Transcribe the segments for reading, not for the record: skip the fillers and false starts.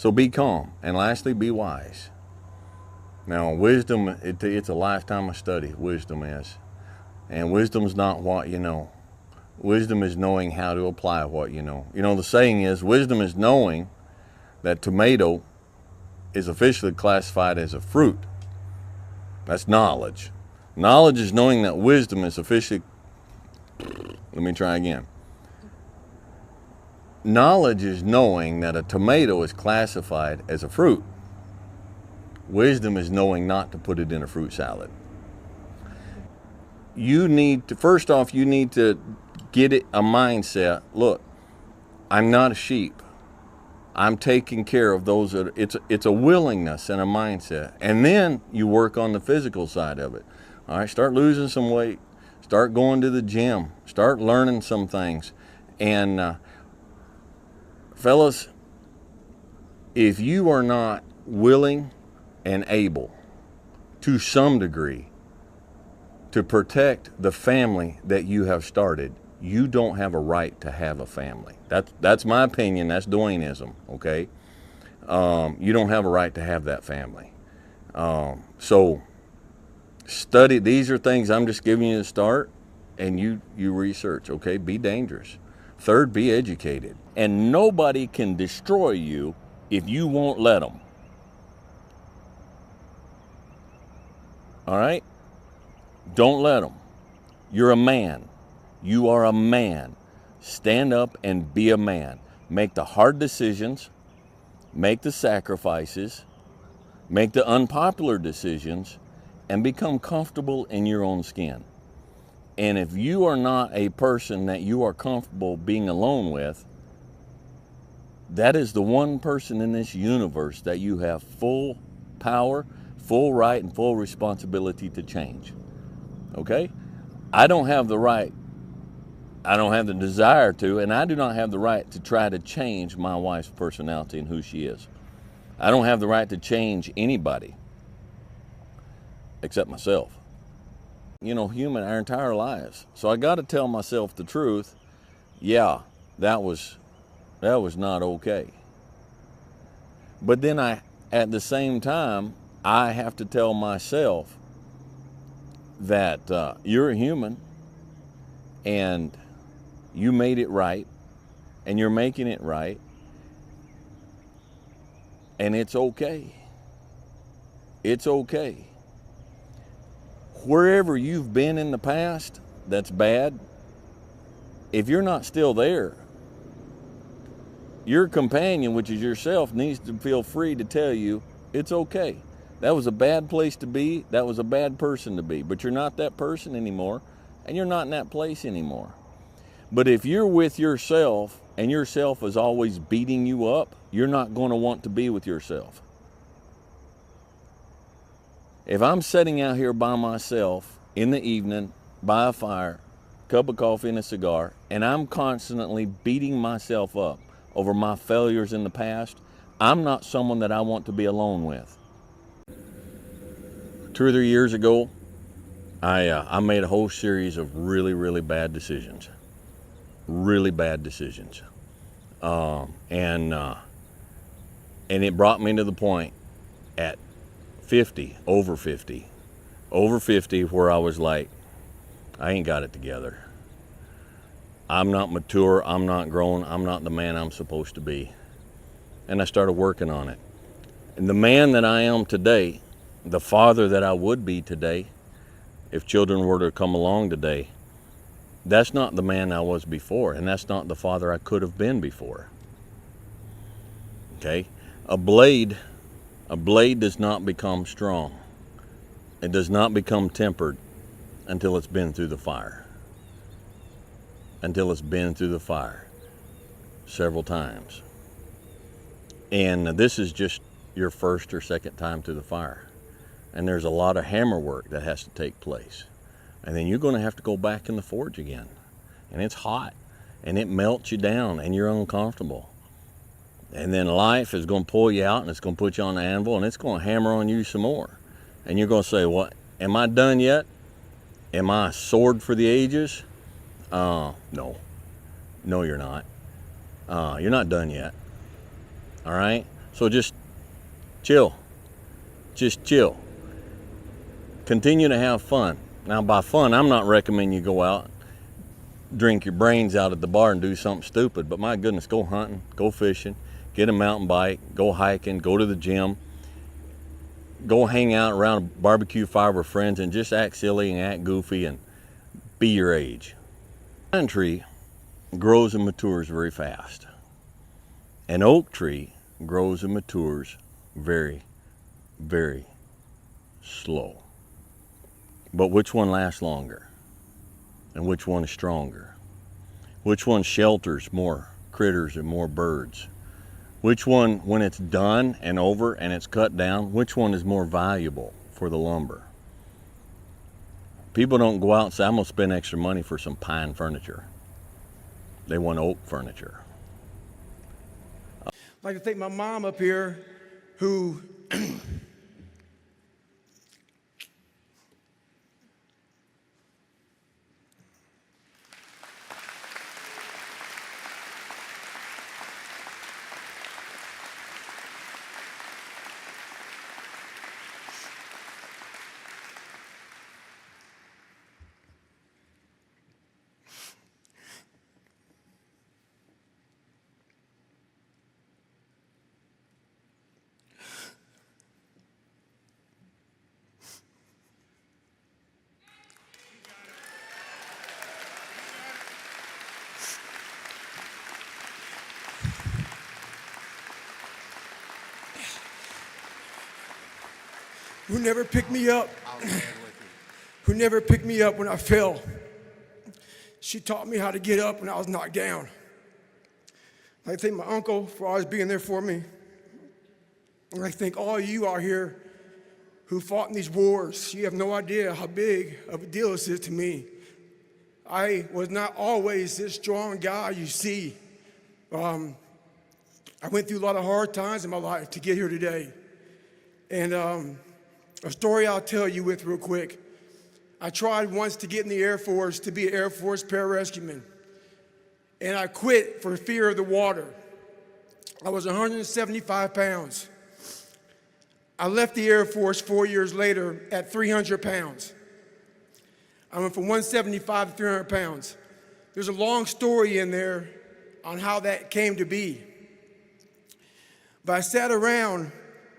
So be calm. And lastly, be wise. Now, wisdom, it's a lifetime of study, wisdom is. And wisdom's not what you know. Wisdom is knowing how to apply what you know. You know, the saying is, wisdom is knowing that tomato is officially classified as a fruit. That's knowledge. Knowledge is knowing that wisdom is officially, let me try again. Knowledge is knowing that a tomato is classified as a fruit. Wisdom is knowing not to put it in a fruit salad. You need to, first off, you need to get it a mindset. Look, I'm not a sheep. I'm taking care of those that, it's a willingness and a mindset. And then you work on the physical side of it. All right, start losing some weight. Start going to the gym. Start learning some things. And fellas, if you are not willing and able to some degree to protect the family that you have started, you don't have a right to have a family. That's my opinion. That's Dwayneism, okay? You don't have a right to have that family. So study. These are things I'm just giving you to start, and you research, okay? Be dangerous. Third, be educated. And nobody can destroy you if you won't let them. All right? Don't let them. You're a man. You are a man. Stand up and be a man. Make the hard decisions. Make the sacrifices. Make the unpopular decisions. And become comfortable in your own skin. And if you are not a person that you are comfortable being alone with, that is the one person in this universe that you have full power, full right, and full responsibility to change. Okay? I don't have the right, I don't have the desire to, and I do not have the right to try to change my wife's personality and who she is. I don't have the right to change anybody except myself. You know, human our entire lives. So I got to tell myself the truth. Yeah, that was not okay. But then at the same time, I have to tell myself that you're a human and you made it right and you're making it right and it's okay. It's okay. Wherever you've been in the past that's bad, if you're not still there, your companion, which is yourself, needs to feel free to tell you it's okay. That was a bad place to be. That was a bad person to be. But you're not that person anymore, and you're not in that place anymore. But if you're with yourself and yourself is always beating you up, you're not going to want to be with yourself. If I'm sitting out here by myself in the evening, by a fire, cup of coffee and a cigar, and I'm constantly beating myself up over my failures in the past, I'm not someone that I want to be alone with. 2 or 3 years ago, I made a whole series of really, really bad decisions. Really bad decisions. And it brought me to the point at 50, over 50, where I was like, I ain't got it together. I'm not mature, I'm not grown, I'm not the man I'm supposed to be. And I started working on it. And the man that I am today, the father that I would be today, if children were to come along today, that's not the man I was before, and that's not the father I could have been before. Okay? A blade does not become strong. It does not become tempered until it's been through the fire. Until it's been through the fire several times. And this is just your first or second time through the fire. And there's a lot of hammer work that has to take place. And then you're going to have to go back in the forge again. And it's hot. And it melts you down and you're uncomfortable. And then life is going to pull you out and it's going to put you on the anvil and it's going to hammer on you some more. And you're going to say, what? Am I done yet? Am I a sword for the ages? No. No, you're not. You're not done yet. All right? So just chill. Just chill. Continue to have fun. Now, by fun, I'm not recommending you go out, drink your brains out at the bar and do something stupid, but my goodness, go hunting, go fishing, get a mountain bike, go hiking, go to the gym, go hang out around a barbecue fire with friends and just act silly and act goofy and be your age. A pine tree grows and matures very fast. An oak tree grows and matures very, very slow. But which one lasts longer? And which one is stronger? Which one shelters more critters and more birds? Which one, when it's done and over and it's cut down, which one is more valuable for the lumber? People don't go out and say, I'm going to spend extra money for some pine furniture. They want oak furniture. I'd like to thank my mom up here who who never picked me up, who never picked me up when I fell. She taught me how to get up when I was knocked down. I thank my uncle for always being there for me. And I thank all of you out here who fought in these wars. You have no idea how big of a deal this is to me. I was not always this strong guy you see. I went through a lot of hard times in my life to get here today. And a story I'll tell you with real quick. I tried once to get in the Air Force to be an Air Force pararescueman. And I quit for fear of the water. I was 175 pounds. I left the Air Force 4 years later at 300 pounds. I went from 175 to 300 pounds. There's a long story in there on how that came to be. But I sat around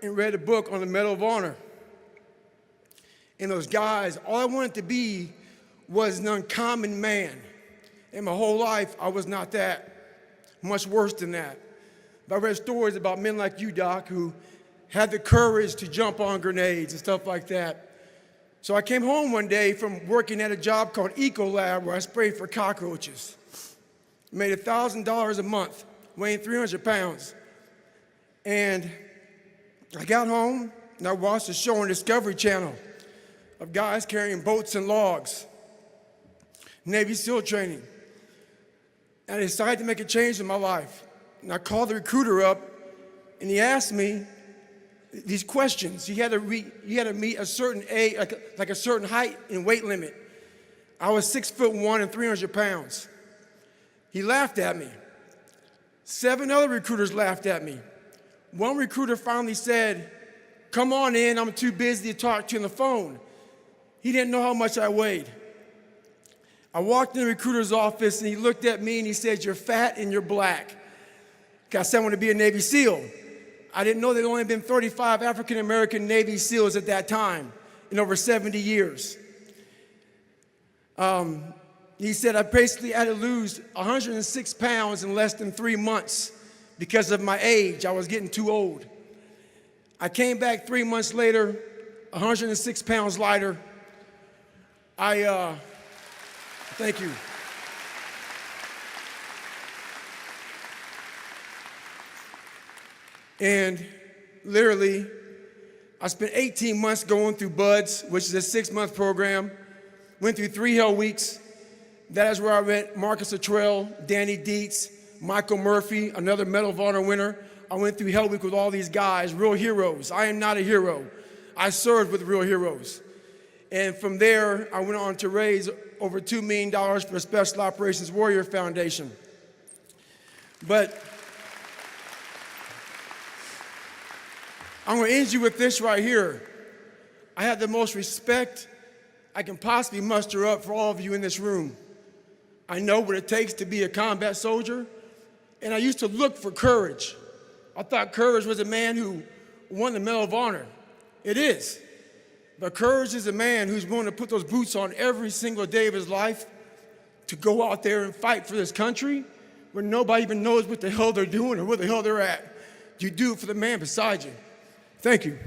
and read a book on the Medal of Honor. And those guys, all I wanted to be was an uncommon man. And my whole life, I was not that. Much worse than that. But I read stories about men like you, Doc, who had the courage to jump on grenades and stuff like that. So I came home one day from working at a job called Ecolab where I sprayed for cockroaches. Made $1,000 a month, weighing 300 pounds. And I got home and I watched a show on Discovery Channel of guys carrying boats and logs, Navy SEAL training. And I decided to make a change in my life. And I called the recruiter up and he asked me these questions. You had to meet a certain age, like a certain height and weight limit. I was 6'1" and 300 pounds. He laughed at me. 7 other recruiters laughed at me. One recruiter finally said, "Come on in, I'm too busy to talk to you on the phone." He didn't know how much I weighed. I walked in the recruiter's office and he looked at me and he said, "You're fat and you're black." I said I want to be a Navy SEAL. I didn't know there had only been 35 African-American Navy SEALs at that time in over 70 years. He said I basically had to lose 106 pounds in less than 3 months because of my age. I was getting too old. I came back 3 months later, 106 pounds lighter. Thank you. And literally, I spent 18 months going through BUDS, which is a 6-month program. Went through 3 hell weeks. That is where I met Marcus Luttrell, Danny Dietz, Michael Murphy, another Medal of Honor winner. I went through hell week with all these guys, real heroes. I am not a hero. I served with real heroes. And from there, I went on to raise over $2 million for the Special Operations Warrior Foundation. But I'm gonna end you with this right here. I have the most respect I can possibly muster up for all of you in this room. I know what it takes to be a combat soldier, and I used to look for courage. I thought courage was a man who won the Medal of Honor. It is. But courage is a man who's willing to put those boots on every single day of his life to go out there and fight for this country when nobody even knows what the hell they're doing or where the hell they're at. You do it for the man beside you. Thank you.